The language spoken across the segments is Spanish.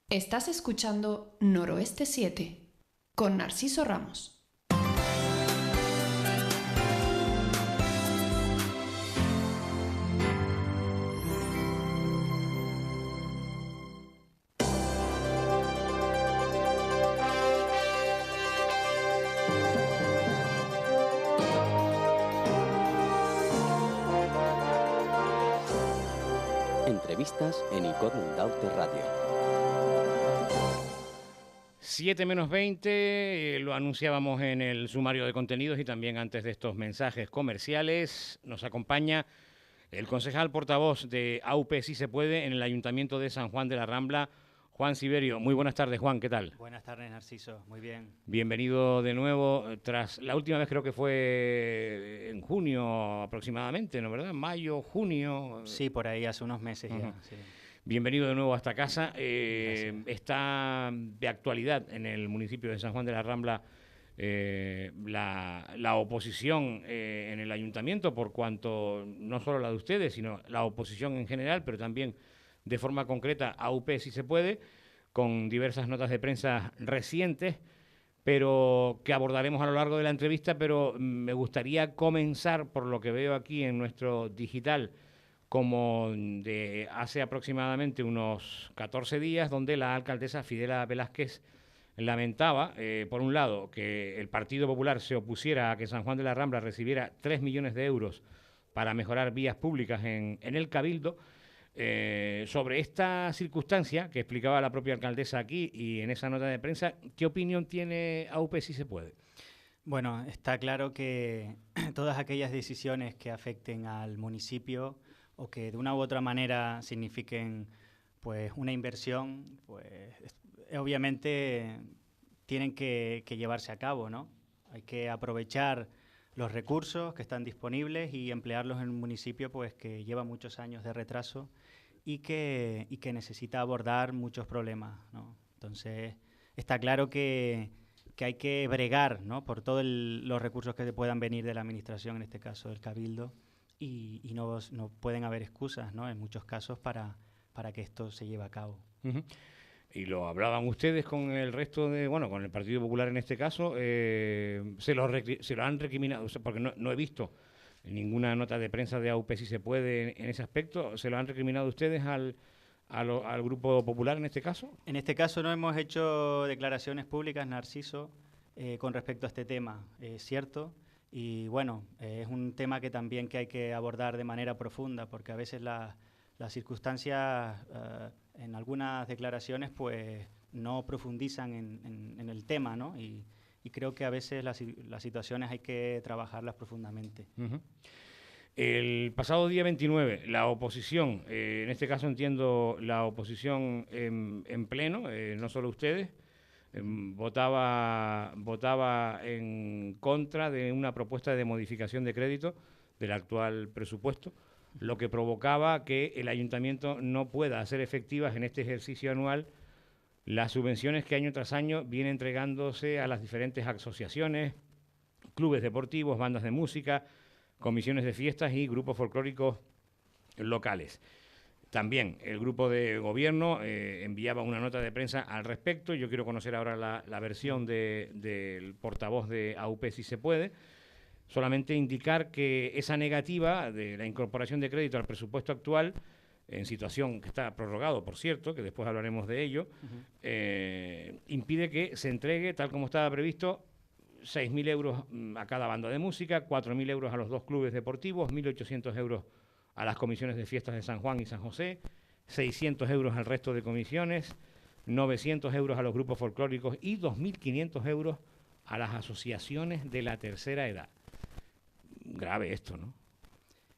Estás escuchando Noroeste 7 con Narciso Ramos. Entrevistas en ICOT Mundaute Radio. 7 menos 20, lo anunciábamos en el sumario de contenidos y también antes de estos mensajes comerciales. Nos acompaña el concejal portavoz de AUP Si Se Puede en el Ayuntamiento de San Juan de la Rambla, Juan Siberio. Muy buenas tardes, Juan, ¿qué tal? Buenas tardes, Narciso, muy bien. Bienvenido de nuevo, tras la última vez creo que fue en junio aproximadamente, ¿no? ¿Verdad? Mayo, junio. Sí, por ahí hace unos meses ya. Sí. Bienvenido de nuevo a esta casa. Está de actualidad en el municipio de San Juan de la Rambla la oposición en el ayuntamiento, por cuanto no solo la de ustedes, sino la oposición en general, pero también de forma concreta AUP Si Se Puede, con diversas notas de prensa recientes, pero que abordaremos a lo largo de la entrevista. Pero me gustaría comenzar por lo que veo aquí en nuestro digital, como de hace aproximadamente unos 14 días, donde la alcaldesa Fidela Velázquez lamentaba, por un lado, que el Partido Popular se opusiera a que San Juan de la Rambla recibiera 3 millones de euros para mejorar vías públicas en el Cabildo. Sobre esta circunstancia que explicaba la propia alcaldesa aquí y en esa nota de prensa, ¿qué opinión tiene AUP Si Se Puede? Bueno, está claro que todas aquellas decisiones que afecten al municipio o que de una u otra manera signifiquen pues una inversión, pues obviamente tienen que llevarse a cabo, ¿no? Hay que aprovechar los recursos que están disponibles y emplearlos en un municipio pues que lleva muchos años de retraso y que necesita abordar muchos problemas, ¿no? Entonces, está claro que hay que bregar, ¿no?, por todos los recursos que puedan venir de la administración, en este caso del Cabildo, y no pueden haber excusas, ¿no?, en muchos casos para que esto se lleve a cabo. Uh-huh. Y lo hablaban ustedes con el resto de, bueno, con el Partido Popular en este caso, se lo han recriminado, o sea, porque no he visto ninguna nota de prensa de AUP Si Se Puede en ese aspecto. ¿Se lo han recriminado ustedes al Grupo Popular en este caso? En este caso no hemos hecho declaraciones públicas, Narciso, con respecto a este tema, es cierto. Y bueno, es un tema que también que hay que abordar de manera profunda, porque a veces las circunstancias en algunas declaraciones pues no profundizan en el tema, ¿no? Y creo que a veces las situaciones hay que trabajarlas profundamente. Uh-huh. El pasado día 29, la oposición, en este caso entiendo la oposición en pleno, no solo ustedes, votaba en contra de una propuesta de modificación de crédito del actual presupuesto, lo que provocaba que el ayuntamiento no pueda hacer efectivas en este ejercicio anual las subvenciones que año tras año viene entregándose a las diferentes asociaciones, clubes deportivos, bandas de música, comisiones de fiestas y grupos folclóricos locales. También el grupo de gobierno enviaba una nota de prensa al respecto. Yo quiero conocer ahora la versión del portavoz de AUP Si Se Puede. Solamente indicar que esa negativa de la incorporación de crédito al presupuesto actual, en situación que está prorrogado, por cierto, que después hablaremos de ello, impide que se entregue, tal como estaba previsto, 6.000 euros a cada banda de música, 4.000 euros a los dos clubes deportivos, 1.800 euros a las comisiones de fiestas de San Juan y San José, 600 euros al resto de comisiones, 900 euros a los grupos folclóricos y 2.500 euros a las asociaciones de la tercera edad. Grave esto, ¿no?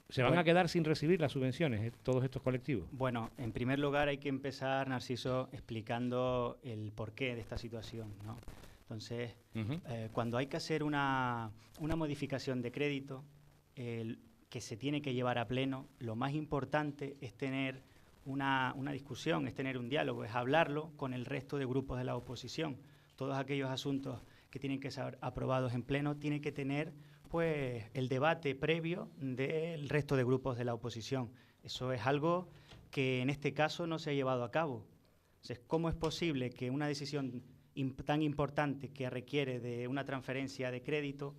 ¿Se van a quedar sin recibir las subvenciones todos estos colectivos? Bueno, en primer lugar hay que empezar, Narciso, explicando el porqué de esta situación, ¿no? Entonces, cuando hay que hacer una modificación de crédito que se tiene que llevar a pleno, lo más importante es tener una discusión, es tener un diálogo, es hablarlo con el resto de grupos de la oposición. Todos aquellos asuntos que tienen que ser aprobados en pleno tienen que tener pues el debate previo del resto de grupos de la oposición. Eso es algo que en este caso no se ha llevado a cabo. Entonces, ¿cómo es posible que una decisión tan importante que requiere de una transferencia de crédito,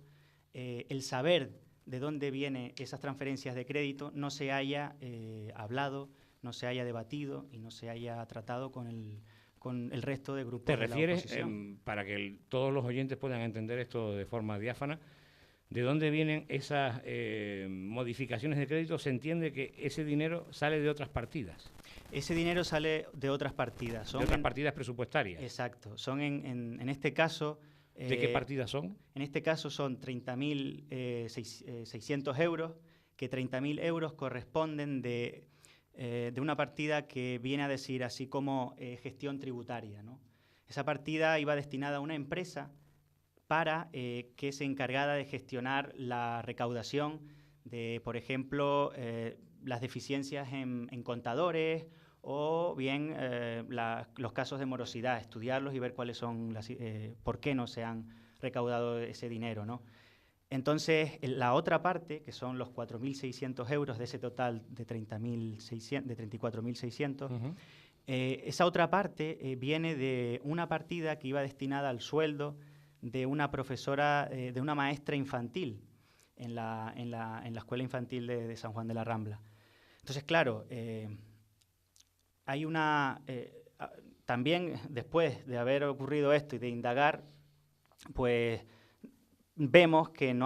el saber de dónde vienen esas transferencias de crédito no se haya hablado, no se haya debatido y no se haya tratado con el resto de grupos de la oposición? ¿Te refieres, para que todos los oyentes puedan entender esto de forma diáfana, de dónde vienen esas modificaciones de crédito? Se entiende que ese dinero sale de otras partidas. Ese dinero sale de otras partidas. De otras partidas presupuestarias. Exacto. Son en este caso... ¿De qué partidas son? En este caso son 30.600 euros, que 30.000 euros corresponden de una partida que viene a decir así como gestión tributaria, ¿no? Esa partida iba destinada a una empresa para que se encargara de gestionar la recaudación de, por ejemplo, las deficiencias en contadores o bien los casos de morosidad, estudiarlos y ver cuáles son por qué no se han recaudado ese dinero, ¿no? Entonces, la otra parte, que son los 4.600 euros de ese total de 34.600, esa otra parte viene de una partida que iba destinada al sueldo de una profesora, de una maestra infantil en la escuela infantil de San Juan de la Rambla. Entonces, claro, hay una... también después de haber ocurrido esto y de indagar, pues vemos que en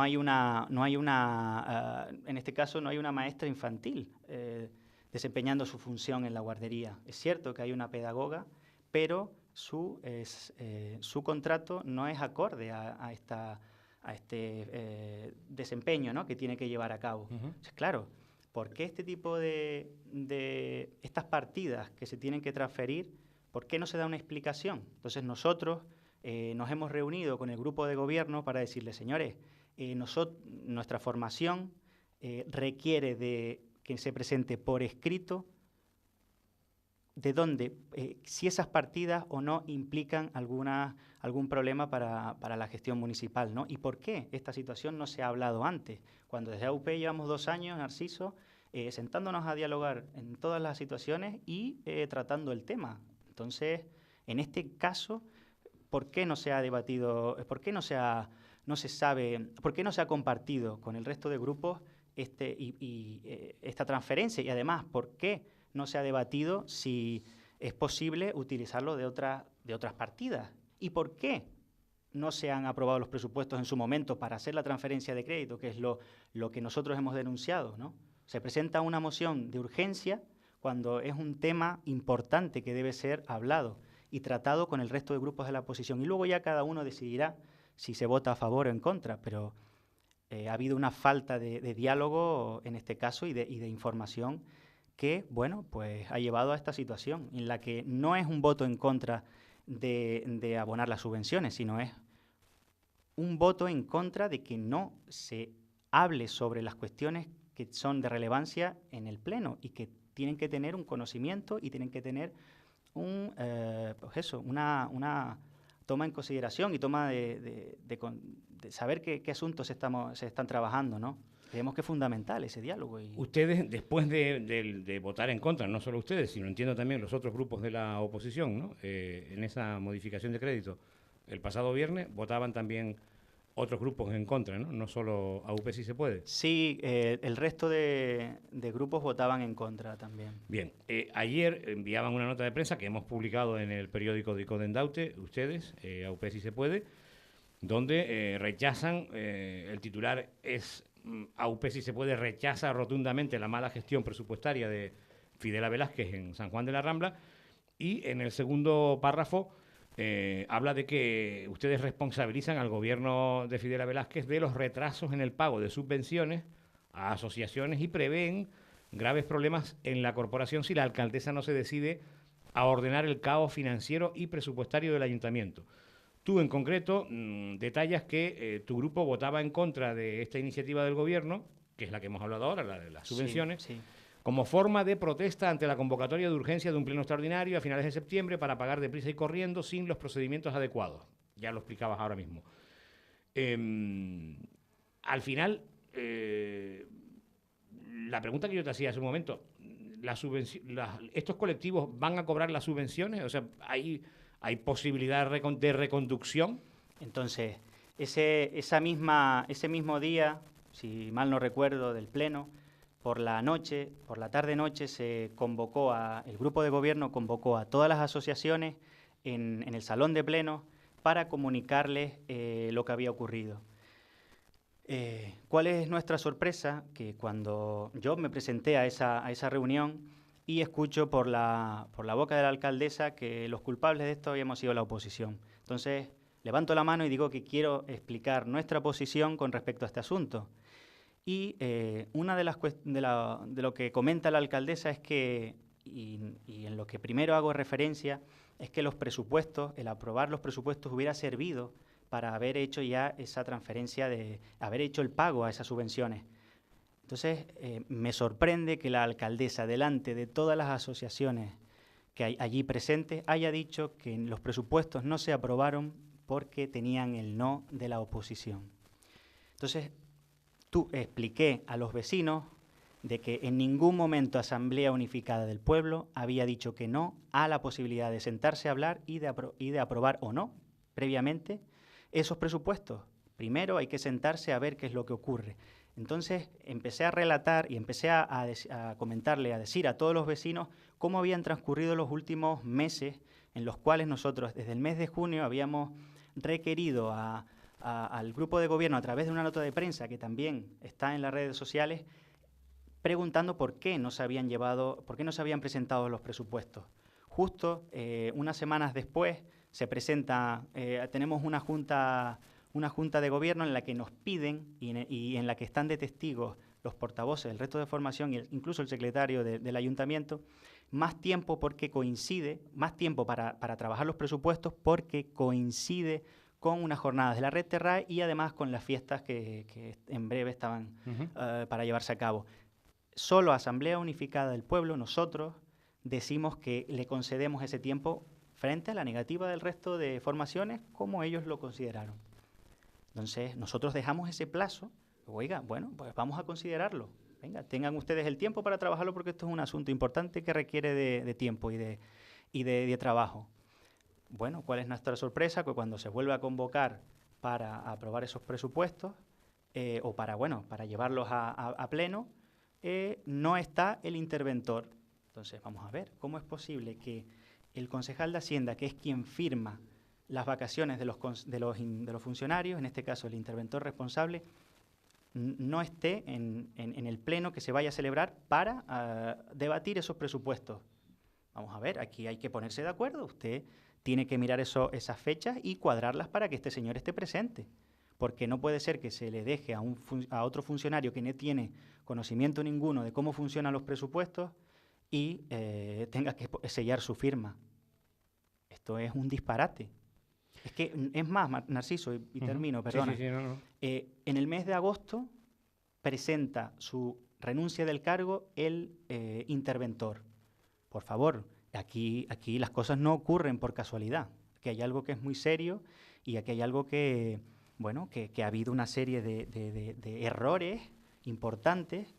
este caso no hay una maestra infantil desempeñando su función en la guardería. Es cierto que hay una pedagoga, pero su contrato no es acorde a este desempeño, ¿no?, que tiene que llevar a cabo. Entonces, claro, ¿por qué este tipo de estas partidas que se tienen que transferir, por qué no se da una explicación? Entonces nosotros nos hemos reunido con el grupo de gobierno para decirles, señores, nuestra formación requiere de que se presente por escrito de dónde, si esas partidas o no implican algún problema para la gestión municipal, ¿no? ¿Y por qué esta situación no se ha hablado antes? Cuando desde AUP llevamos 2 años, Narciso, sentándonos a dialogar en todas las situaciones y tratando el tema. Entonces, en este caso, ¿por qué no se ha debatido, por qué no se sabe, por qué no se ha compartido con el resto de grupos esta transferencia? Y además, ¿por qué no se ha debatido si es posible utilizarlo de otras partidas? ¿Y por qué no se han aprobado los presupuestos en su momento para hacer la transferencia de crédito, que es lo que nosotros hemos denunciado, ¿no? Se presenta una moción de urgencia cuando es un tema importante que debe ser hablado y tratado con el resto de grupos de la oposición. Y luego ya cada uno decidirá si se vota a favor o en contra, pero ha habido una falta de diálogo en este caso y de información que, bueno, pues ha llevado a esta situación en la que no es un voto en contra de abonar las subvenciones, sino es un voto en contra de que no se hable sobre las cuestiones que son de relevancia en el Pleno y que tienen que tener un conocimiento y tienen que tener una toma en consideración y toma de saber qué asuntos se están trabajando, ¿no? Creemos que es fundamental ese diálogo. Ustedes, después de votar en contra, no solo ustedes, sino entiendo también los otros grupos de la oposición, ¿no?, en esa modificación de crédito, el pasado viernes votaban también otros grupos en contra, ¿no? No solo AUP Si Se Puede. Sí, el resto de grupos votaban en contra también. Bien, ayer enviaban una nota de prensa que hemos publicado en el periódico de Codendaute, ustedes, AUP Si Se Puede, donde rechazan, el titular es AUP Si Se Puede rechaza rotundamente la mala gestión presupuestaria de Fidela Velázquez en San Juan de la Rambla, y en el segundo párrafo habla de que ustedes responsabilizan al gobierno de Fidela Velázquez de los retrasos en el pago de subvenciones a asociaciones y prevén graves problemas en la corporación si la alcaldesa no se decide a ordenar el caos financiero y presupuestario del ayuntamiento. Tú, en concreto, detallas que tu grupo votaba en contra de esta iniciativa del gobierno, que es la que hemos hablado ahora, la de las subvenciones, sí. Como forma de protesta ante la convocatoria de urgencia de un pleno extraordinario a finales de septiembre para pagar deprisa y corriendo sin los procedimientos adecuados. Ya lo explicabas ahora mismo. Al final, la pregunta que yo te hacía hace un momento, ¿estos colectivos van a cobrar las subvenciones? O sea, ¿hay posibilidad de reconducción? Entonces, ese mismo día, si mal no recuerdo, del Pleno, por la tarde-noche, el grupo de gobierno convocó a todas las asociaciones en el salón de Pleno para comunicarles lo que había ocurrido. ¿Cuál es nuestra sorpresa? Que cuando yo me presenté a esa reunión y escucho por la boca de la alcaldesa que los culpables de esto habíamos sido la oposición. Entonces, levanto la mano y digo que quiero explicar nuestra posición con respecto a este asunto. Y una de lo que comenta la alcaldesa es que, y en lo que primero hago referencia, es que los presupuestos, el aprobar los presupuestos hubiera servido para haber hecho ya esa transferencia, haber hecho el pago a esas subvenciones. Entonces, me sorprende que la alcaldesa, delante de todas las asociaciones que hay allí presentes, haya dicho que los presupuestos no se aprobaron porque tenían el no de la oposición. Entonces, expliqué a los vecinos de que en ningún momento Asamblea Unificada del Pueblo había dicho que no a la posibilidad de sentarse a hablar y de aprobar o no, previamente, esos presupuestos. Primero hay que sentarse a ver qué es lo que ocurre. Entonces empecé a relatar y empecé a comentarle, a decir a todos los vecinos cómo habían transcurrido los últimos meses en los cuales nosotros desde el mes de junio habíamos requerido al grupo de gobierno a través de una nota de prensa que también está en las redes sociales preguntando por qué no se habían presentado los presupuestos. Justo unas semanas después tenemos una junta de gobierno en la que nos piden y en la que están de testigos los portavoces del resto de formación e incluso el secretario del ayuntamiento, más tiempo para trabajar los presupuestos porque coincide con unas jornadas de la Red Terrae y además con las fiestas que en breve estaban para llevarse a cabo. Solo Asamblea Unificada del Pueblo, nosotros, decimos que le concedemos ese tiempo frente a la negativa del resto de formaciones como ellos lo consideraron. Entonces, nosotros dejamos ese plazo. Oiga, bueno, pues vamos a considerarlo. Venga, tengan ustedes el tiempo para trabajarlo porque esto es un asunto importante que requiere de tiempo y de trabajo. Bueno, ¿cuál es nuestra sorpresa? Que cuando se vuelve a convocar para aprobar esos presupuestos o para llevarlos a pleno, no está el interventor. Entonces, vamos a ver, ¿cómo es posible que el concejal de Hacienda, que es quien firma las vacaciones de los funcionarios, en este caso el interventor responsable, no esté en el pleno que se vaya a celebrar para debatir esos presupuestos? Vamos a ver, aquí hay que ponerse de acuerdo. Usted tiene que mirar esas fechas y cuadrarlas para que este señor esté presente. Porque no puede ser que se le deje a otro funcionario que no tiene conocimiento ninguno de cómo funcionan los presupuestos y tenga que sellar su firma. Esto es un disparate. Es que, es más, Narciso, y termino, perdona. Sí, no. En el mes de agosto presenta su renuncia del cargo el interventor. Por favor, aquí las cosas no ocurren por casualidad. Aquí hay algo que es muy serio y aquí hay algo que ha habido una serie de errores importantes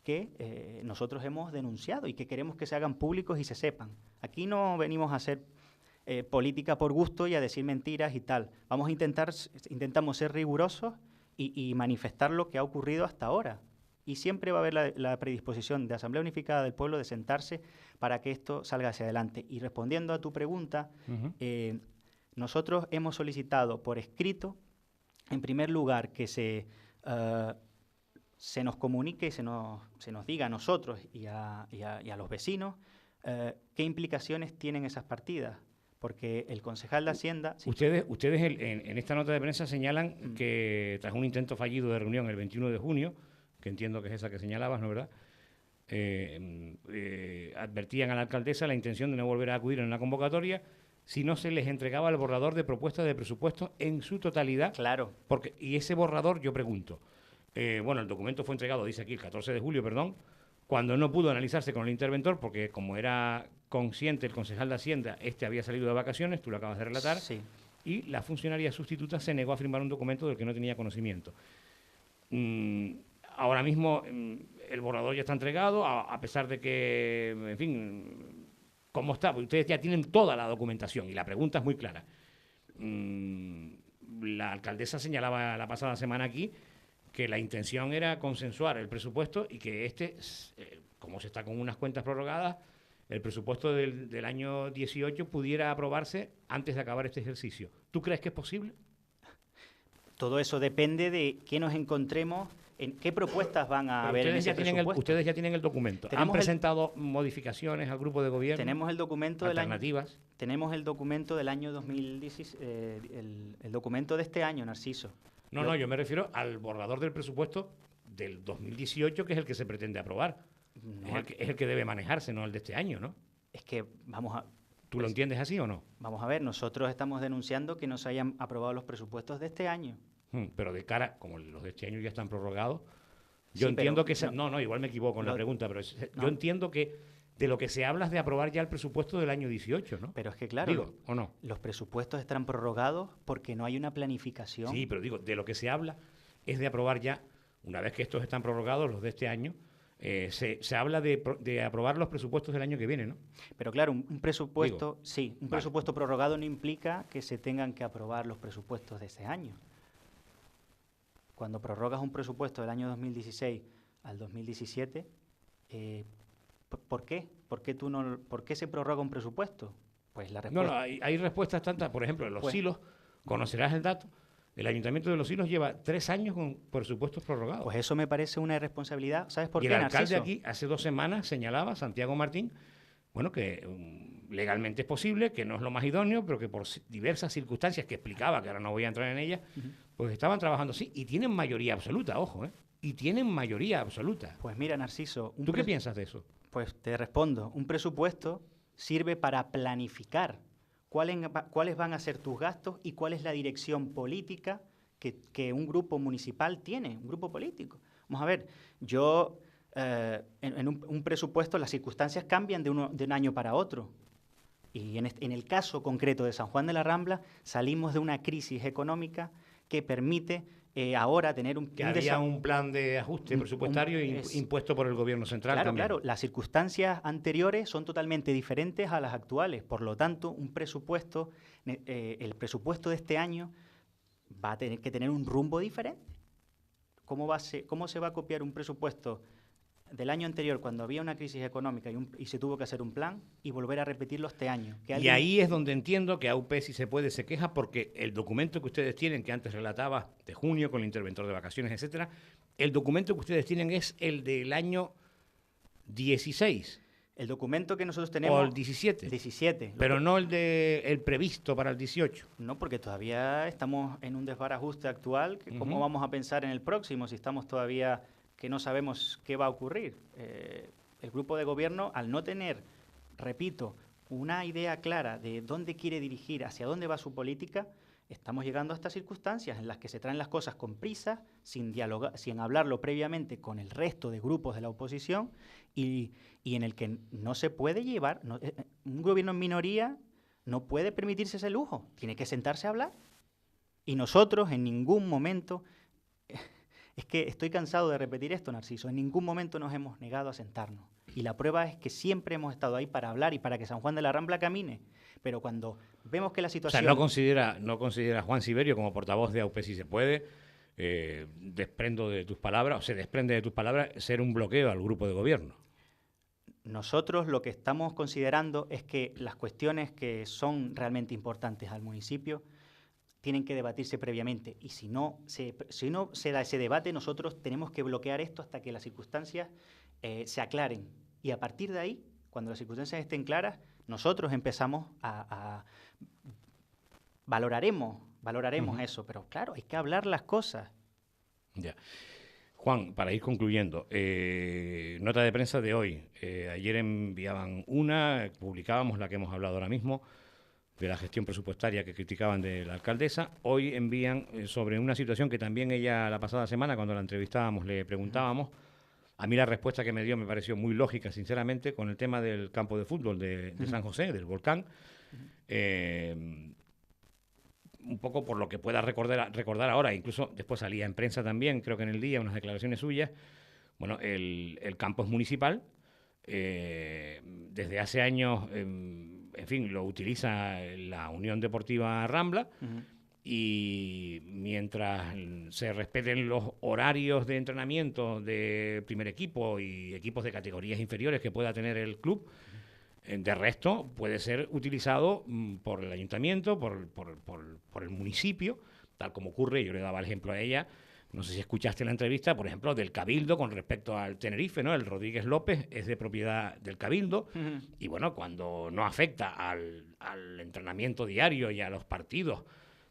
que nosotros hemos denunciado y que queremos que se hagan públicos y se sepan. Aquí no venimos a hacer política por gusto y a decir mentiras y tal. Intentamos ser rigurosos y manifestar lo que ha ocurrido hasta ahora. Y siempre va a haber la predisposición de Asamblea Unificada del Pueblo de sentarse para que esto salga hacia adelante. Y respondiendo a tu pregunta, nosotros hemos solicitado por escrito, en primer lugar, que se nos comunique y se nos diga a nosotros y a los vecinos qué implicaciones tienen esas partidas. Porque el concejal de Hacienda... Sí. Ustedes en esta nota de prensa señalan que tras un intento fallido de reunión el 21 de junio, que entiendo que es esa que señalabas, ¿no es verdad?, advertían a la alcaldesa la intención de no volver a acudir en una convocatoria si no se les entregaba el borrador de propuestas de presupuesto en su totalidad. Claro. Y ese borrador, yo pregunto, el documento fue entregado, dice aquí, el 14 de julio, cuando no pudo analizarse con el interventor, porque como era consciente el concejal de Hacienda, había salido de vacaciones, tú lo acabas de relatar, sí, y la funcionaria sustituta se negó a firmar un documento del que no tenía conocimiento. Ahora mismo el borrador ya está entregado, a pesar de que, en fin, ¿cómo está? Porque ustedes ya tienen toda la documentación y la pregunta es muy clara. La alcaldesa señalaba la pasada semana aquí que la intención era consensuar el presupuesto y que como se está con unas cuentas prorrogadas, el presupuesto del año 18 pudiera aprobarse antes de acabar este ejercicio. ¿Tú crees que es posible? Todo eso depende de qué nos encontremos, en qué propuestas van a haber en ese presupuesto. Ustedes ya tienen el documento. ¿Han presentado modificaciones al grupo de gobierno? Tenemos el documento alternativas. Tenemos el documento del año 2016, el documento de este año, Narciso. No, yo me refiero al borrador del presupuesto del 2018, que es el que se pretende aprobar. No, es el que debe manejarse, no el de este año, ¿no? Es que vamos a... ¿Tú lo entiendes así o no? Vamos a ver, nosotros estamos denunciando que no se hayan aprobado los presupuestos de este año. Pero de cara, como los de este año ya están prorrogados, yo entiendo que... igual me equivoco en la pregunta, pero yo entiendo que de lo que se habla es de aprobar ya el presupuesto del año 18, ¿no? Pero es que, claro, digo, ¿o no? Los presupuestos están prorrogados porque no hay una planificación. Sí, pero digo, de lo que se habla es de aprobar ya, una vez que estos están prorrogados, los de este año, se habla de aprobar los presupuestos del año que viene, ¿no? Pero claro, un presupuesto, presupuesto prorrogado no implica que se tengan que aprobar los presupuestos de ese año. Cuando prorrogas un presupuesto del año 2016 al 2017, ¿por qué? ¿Por qué se prorroga un presupuesto? Pues la respuesta... No, hay respuestas tantas. Por ejemplo, en Los Silos, conocerás el dato, el Ayuntamiento de Los Silos lleva 3 años con presupuestos prorrogados. Pues eso me parece una irresponsabilidad. ¿Sabes por qué, Y el alcalde Narciso? aquí, hace 2 semanas, señalaba, Santiago Martín, bueno, que legalmente es posible, que no es lo más idóneo, pero que por diversas circunstancias que explicaba, que ahora no voy a entrar en ellas, pues estaban trabajando así y tienen mayoría absoluta, ojo, ¿eh? Y tienen mayoría absoluta. Pues mira, Narciso... ¿Tú qué piensas de eso? Pues te respondo. Un presupuesto sirve para planificar cuáles van a ser tus gastos y cuál es la dirección política que un grupo municipal tiene, un grupo político. Vamos a ver, yo... en un presupuesto las circunstancias cambian de un año para otro. Y en el caso concreto de San Juan de la Rambla salimos de una crisis económica que permite ahora tener un plan de ajuste presupuestario impuesto por el gobierno central. Claro, también. Claro, las circunstancias anteriores son totalmente diferentes a las actuales. Por lo tanto, el presupuesto de este año va a tener que tener un rumbo diferente. ¿Cómo se va a copiar un presupuesto del año anterior, cuando había una crisis económica y se tuvo que hacer un plan, y volver a repetirlo este año? Y ahí es donde entiendo que AUP, si se puede, se queja porque el documento que ustedes tienen, que antes relataba de junio con el interventor de vacaciones, etcétera, el documento que ustedes tienen es el del año 16. El documento que nosotros tenemos... O el 17. 17. Pero no el previsto para el 18. No, porque todavía estamos en un desbarajuste actual. ¿Cómo vamos a pensar en el próximo si estamos todavía que no sabemos qué va a ocurrir? El grupo de gobierno, al no tener, repito, una idea clara de dónde quiere dirigir, hacia dónde va su política, estamos llegando a estas circunstancias en las que se traen las cosas con prisa, sin dialogar, sin hablarlo previamente con el resto de grupos de la oposición y en el que no se puede llevar, un gobierno en minoría no puede permitirse ese lujo, tiene que sentarse a hablar. Y nosotros en ningún momento, es que estoy cansado de repetir esto, Narciso, en ningún momento nos hemos negado a sentarnos. Y la prueba es que siempre hemos estado ahí para hablar y para que San Juan de la Rambla camine. Pero cuando vemos que la situación... O sea, no considera a Juan Siberio como portavoz de AUP si se puede, desprende de tus palabras ser un bloqueo al grupo de gobierno. Nosotros lo que estamos considerando es que las cuestiones que son realmente importantes al municipio tienen que debatirse previamente. Y si no se da ese debate, nosotros tenemos que bloquear esto hasta que las circunstancias se aclaren. Y a partir de ahí, cuando las circunstancias estén claras, nosotros empezamos valoraremos eso. Pero claro, hay que hablar las cosas. Ya. Juan, para ir concluyendo, nota de prensa de hoy. Ayer enviaban publicábamos la que hemos hablado ahora mismo, de la gestión presupuestaria que criticaban de la alcaldesa. Hoy envían sobre una situación que también ella la pasada semana, cuando la entrevistábamos, le preguntábamos. A mí la respuesta que me dio me pareció muy lógica, sinceramente, con el tema del campo de fútbol de San José, del Volcán. Un poco por lo que pueda recordar ahora, incluso después salía en prensa también, creo que en El Día, unas declaraciones suyas, Bueno, el campo es municipal. Desde hace años, en fin, lo utiliza la Unión Deportiva Rambla. Y mientras se respeten los horarios de entrenamiento de primer equipo y equipos de categorías inferiores que pueda tener el club, de resto puede ser utilizado por el ayuntamiento, por el municipio, tal como ocurre. Yo le daba el ejemplo a ella, no sé si escuchaste la entrevista, por ejemplo, del Cabildo con respecto al Tenerife, ¿no? El Rodríguez López es de propiedad del Cabildo, y bueno, cuando no afecta al entrenamiento diario y a los partidos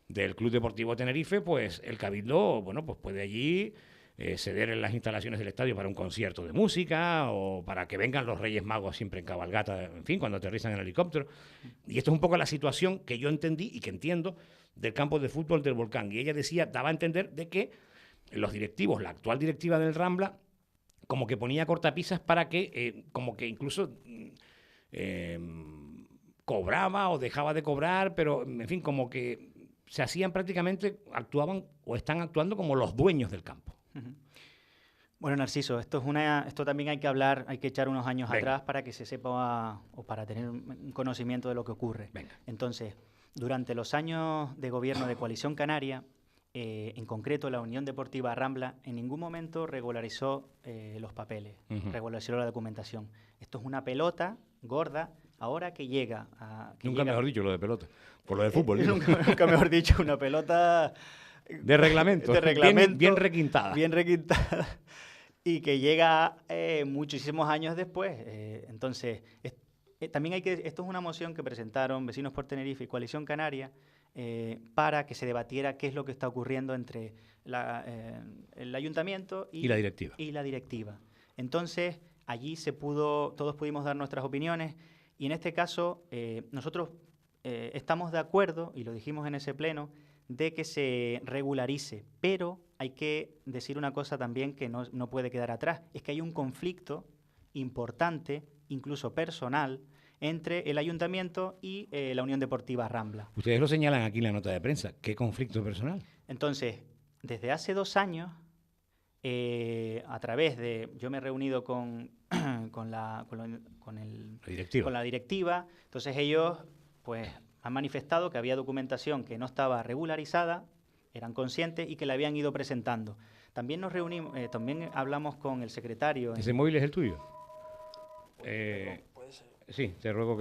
del Club Deportivo Tenerife, pues el Cabildo, bueno, pues puede allí ceder en las instalaciones del estadio para un concierto de música o para que vengan los Reyes Magos siempre en cabalgata, en fin, cuando aterrizan en el helicóptero. Y esto es un poco la situación que yo entendí y que entiendo del campo de fútbol del Volcán. Y ella decía, daba a entender de que los directivos, la actual directiva del Rambla, como que ponía cortapisas para que, como que incluso cobraba o dejaba de cobrar, pero, en fin, como que se hacían prácticamente, actuaban o están actuando como los dueños del campo. Bueno, Narciso, esto también hay que hablar, hay que echar unos años atrás para que se sepa o para tener un conocimiento de lo que ocurre. Entonces, durante los años de gobierno de Coalición Canaria, en concreto la Unión Deportiva Rambla, en ningún momento regularizó los papeles, regularizó la documentación. Esto es una pelota gorda, ahora que llega a... Nunca mejor dicho lo de pelota, por lo de fútbol. Nunca mejor dicho, una pelota... De reglamento, bien requintada. Bien requintada. Y que llega muchísimos años después. Entonces, también esto es una moción que presentaron Vecinos por Tenerife y Coalición Canaria para que se debatiera qué es lo que está ocurriendo entre el ayuntamiento y la directiva. Entonces, allí todos pudimos dar nuestras opiniones y en este caso nosotros estamos de acuerdo, y lo dijimos en ese pleno, de que se regularice, pero hay que decir una cosa también que no puede quedar atrás, es que hay un conflicto importante, incluso personal, entre el ayuntamiento y la Unión Deportiva Rambla. Ustedes lo señalan aquí en la nota de prensa. ¿Qué conflicto personal? Entonces, desde hace 2 años, a través de... Yo me he reunido con la directiva, entonces ellos pues han manifestado que había documentación que no estaba regularizada, eran conscientes y que la habían ido presentando. También nos reunimos, también hablamos con el secretario. ¿Ese móvil es el tuyo? Puede ser. Sí, te ruego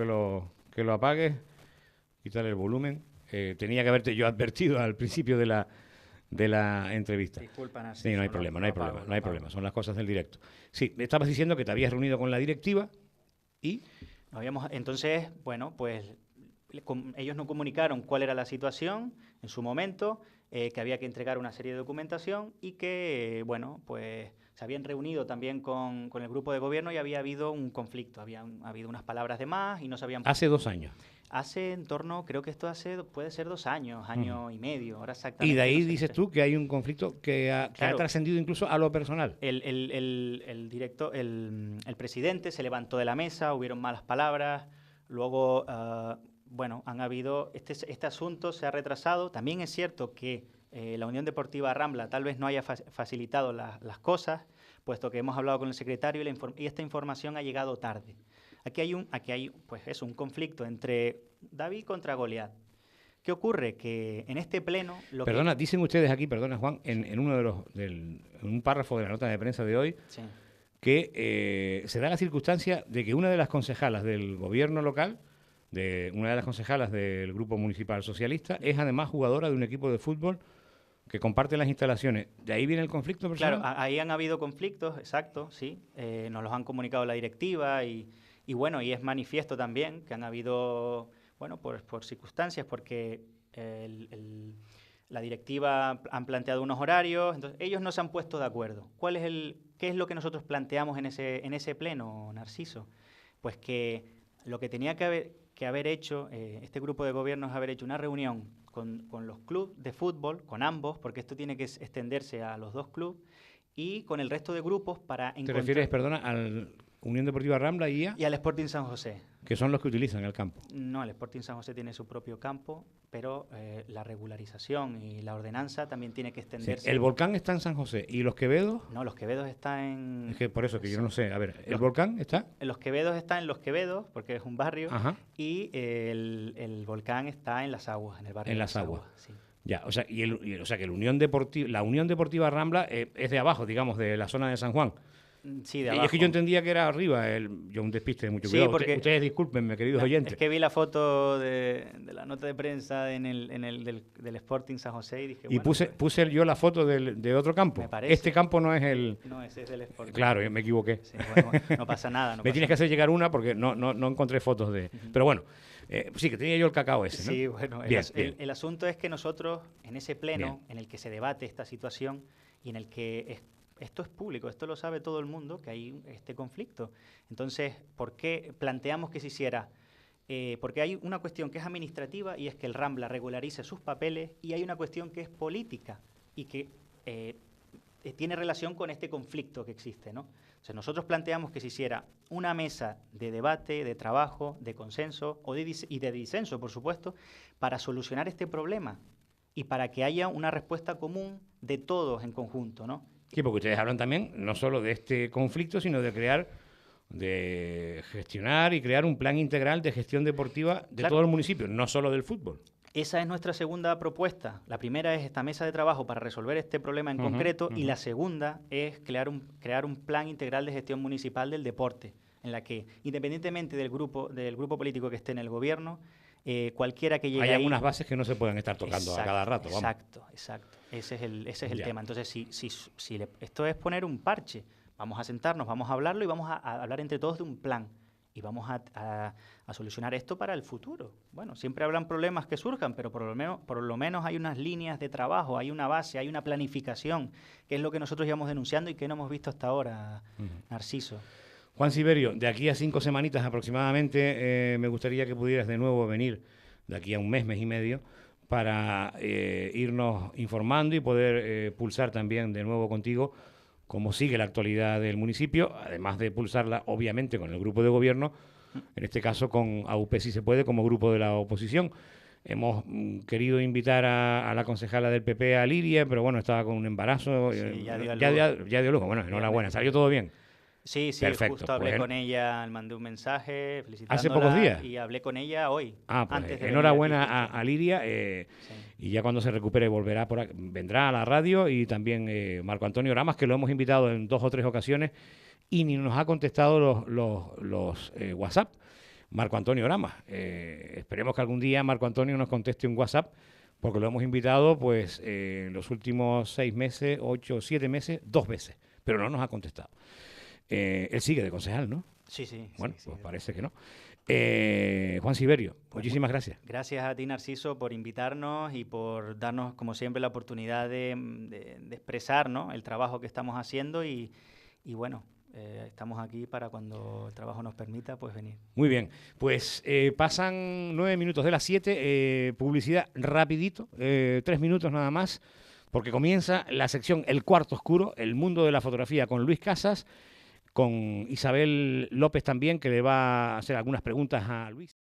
que lo apagues, quítale el volumen. Tenía que haberte yo advertido al principio de la entrevista. Disculpa, Narciso. Sí, no hay problema. Son las cosas del directo. Sí, me estabas diciendo que te habías reunido con la directiva y... Entonces, bueno, pues ellos nos comunicaron cuál era la situación en su momento, que había que entregar una serie de documentación y que, bueno, pues se habían reunido también con el grupo de gobierno y había habido un conflicto, había habido unas palabras de más y no se habían... Hace 2 años. Hace en torno, creo que esto puede ser 2 años, año y medio, ahora exactamente. Y de ahí dices tú que hay un conflicto que ha trascendido incluso a lo personal. El presidente se levantó de la mesa, hubieron malas palabras, luego... bueno, han habido... Este asunto se ha retrasado. También es cierto que la Unión Deportiva Rambla tal vez no haya facilitado las cosas, puesto que hemos hablado con el secretario y esta información ha llegado tarde. Aquí hay pues un conflicto entre David contra Goliat. ¿Qué ocurre? Que en este pleno... Dicen ustedes aquí, Juan, en uno en un párrafo de la nota de prensa de hoy, sí, que se da la circunstancia de que una de las concejalas del gobierno local, una de las concejalas del Grupo Municipal Socialista, es además jugadora de un equipo de fútbol que comparte las instalaciones. ¿De ahí viene el conflicto personal? Claro, ahí han habido conflictos, exacto, sí. Nos los han comunicado la directiva y bueno, y es manifiesto también que han habido, bueno, por circunstancias, porque la directiva han planteado unos horarios, entonces ellos no se han puesto de acuerdo. ¿Qué es lo que nosotros planteamos en ese pleno, Narciso? Pues que lo que tenía que haber hecho este grupo de gobierno es haber hecho una reunión con los clubes de fútbol, con ambos, porque esto tiene que extenderse a los 2 clubes, y con el resto de grupos para encontrar... ¿Te refieres, perdona, al Unión Deportiva Rambla y al Sporting San José. que son los que utilizan el campo. No, el Sporting San José tiene su propio campo, pero la regularización y la ordenanza también tiene que Sí, extenderse. el Volcán está en San José y los Quevedos, No, Los Quevedos está en... es que por eso que yo no sé, a ver, el Los- Volcán está, Los Quevedos está en Los Quevedos, porque es un barrio, ajá, y el Volcán está en Las Aguas, en el barrio En de Las Aguas. Sí. ya, o sea, o sea que la Unión Deportiva Rambla es de abajo, digamos, de la zona de San Juan. Sí, de Y abajo. es que yo entendía que era arriba, yo un despiste de mucho Sí, cuidado. porque- Ustedes discúlpenme, queridos oyentes. Es que vi la foto de la nota de prensa del Sporting San José y dije, Y bueno, puse yo la foto de otro campo. Me parece. Este campo no es el... pues, no, ese es del Sporting. Claro, me equivoqué. Sí, bueno, no pasa nada. No Me pasa tienes que hacer llegar una porque no encontré fotos de... Pero bueno, sí, que tenía yo el cacao ese, ¿no? Sí, bueno, Bien, bien. el asunto es que nosotros, en ese pleno Bien. en el que se debate esta situación y en el que esto es público, esto lo sabe todo el mundo, que hay este conflicto. Entonces, ¿por qué planteamos que se hiciera? Porque hay una cuestión que es administrativa y es que el Rambla regularice sus papeles, y hay una cuestión que es política y que tiene relación con este conflicto que existe, ¿no? Entonces, nosotros planteamos que se hiciera una mesa de debate, de trabajo, de consenso y de disenso, por supuesto, para solucionar este problema y para que haya una respuesta común de todos en conjunto, ¿no? Sí, porque ustedes hablan también no solo de este conflicto, sino de gestionar y crear un plan integral de gestión deportiva de Claro. todo el municipio, no solo del fútbol. Esa es nuestra segunda propuesta. La primera es esta mesa de trabajo para resolver este problema en Ujú, concreto, y ujú. la segunda es crear un plan integral de gestión municipal del deporte, en la que, independientemente del grupo político que esté en el gobierno, cualquiera que llegue Hay ahí... algunas bases que no se pueden estar tocando a cada rato. Vamos. Exacto. Ese es el Ya. tema. Entonces, esto es poner un parche. Vamos a sentarnos, vamos a hablarlo y vamos a hablar entre todos de un plan. Y vamos a solucionar esto para el futuro. Bueno, siempre habrán problemas que surjan, pero por lo menos hay unas líneas de trabajo, hay una base, hay una planificación, que es lo que nosotros llevamos denunciando y que no hemos visto hasta ahora, Narciso. Juan Siberio, de aquí a 5 semanitas aproximadamente, me gustaría que pudieras de nuevo venir, de aquí a un mes y medio, para irnos informando y poder pulsar también de nuevo contigo cómo sigue la actualidad del municipio, además de pulsarla obviamente con el grupo de gobierno, en este caso con AUP Si Se Puede como grupo de la oposición. Hemos querido invitar a la concejala del PP, a Liria, pero bueno, estaba con un embarazo. Sí, ya dio a ya dio lujo. Bueno, enhorabuena, salió todo bien. Sí, Perfecto, justo hablé pues, con ella, mandé un mensaje felicitándola. ¿Hace pocos días? Y hablé con ella hoy. Ah, pues antes de enhorabuena venir aquí, a Liria, Sí. y ya cuando se recupere vendrá a la radio, y también Marco Antonio Ramas, que lo hemos invitado en 2 o 3 ocasiones y ni nos ha contestado los WhatsApp. Marco Antonio Ramas, esperemos que algún día Marco Antonio nos conteste un WhatsApp, porque lo hemos invitado pues en los últimos 6 meses, 8 o 7 meses, 2 veces, pero no nos ha contestado. Él sigue de concejal, ¿no? Sí, sí. Bueno, sí, pues sí. parece que no. Juan Siberio, muchísimas gracias. Gracias a ti, Narciso, por invitarnos y por darnos, como siempre, la oportunidad de expresar, ¿no?, el trabajo que estamos haciendo y bueno, estamos aquí para cuando el trabajo nos permita, pues venir. Muy bien, pues pasan 9 minutos de las 7, publicidad rapidito, 3 minutos nada más, porque comienza la sección El Cuarto Oscuro, el mundo de la fotografía, con Luis Casas, con Isabel López también, que le va a hacer algunas preguntas a Luis.